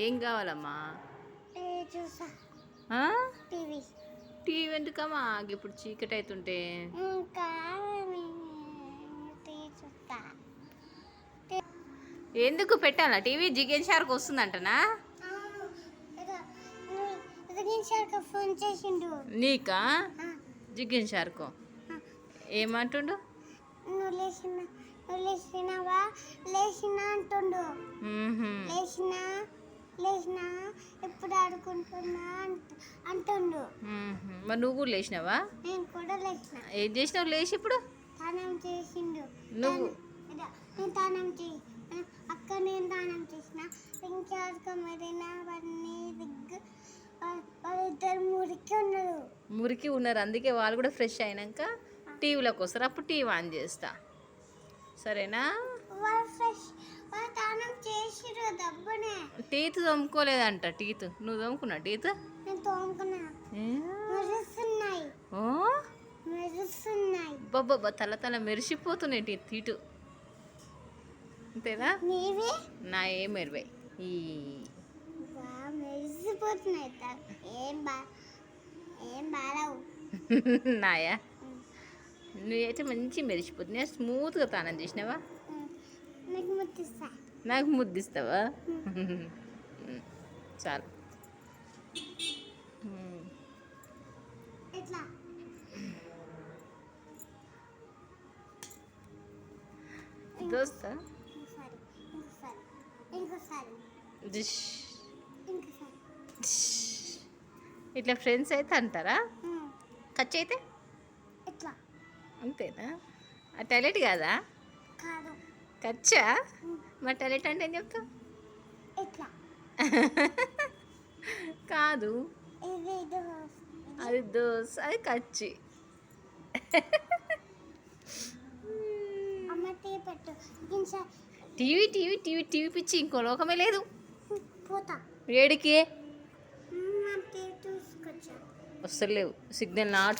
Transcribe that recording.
ఏం కావాలమ్మా? చూసా ఆ? టీవీ. టీవీ ఎందుకమ్మా ఇప్పుడు చీకటి అవుతుంటే? ఇంకా టీవీ చూస్తా. ఎందుకు పెట్టాలా టీవీ? జిగేన్ షార్క్ వస్తుందంటనా? ఫోన్ చేసిండు నీకా? జిగేన్ షార్క్ ఏమంటుండు? నువ్వు లేచినావా లేచినా అంటుండు. లేచినా ఎప్పుడు ఆడుకుంటున్నా అంటుండు. మరి నువ్వు కూడా లేచినావా? నేను కూడా లేచిన. ఏం చేసినావు లేచి ఇప్పుడు? తానం చేసిండు. నువ్వు నేను తానం చేయి అక్క, నేను తానం చేసిన. ఇంకా మరినా అవన్నీ వాళ్ళిద్దరు మురికి ఉన్నారు, అందుకే వాళ్ళు కూడా ఫ్రెష్ అయినాక టీవీలోకి వస్తారు, అప్పుడు టీవీ ఆన్ చేస్తా. సరేనా? టీత్ తోముకోలేదంట. టీత్ నువ్వు తోముకున్నా? టీత్ బాబా తల మెరిసిపోతున్నాయి టీటు. అంతేనా? నా ఏం మెరివాయి ఈ మెరిసిపోతున్నాయి. ఏం బాగావు నాయా? నువ్వైతే మంచి మెరిసిపోతున్నాయి. స్మూత్గా తానం చేసినావా? నాకు ముద్దిస్తావా? చాలు. దోస్తా ఇట్లా ఫ్రెండ్స్ అయితే అంటారా? ఖర్చు అయితే అంతేనా? ఆ టాయిలెట్ కాదా? ఖర్చా? మరి టాయిలెట్ అంటే ఏం చెప్తావు? కాదు, అది దోశ, అది ఖర్చు. టీవీ టీవీ టీవీ టీవీ పిచ్చి ఇంకో లోకమే లేదు. ఏడికి వస్తలేవు, సిగ్నల్ నాట్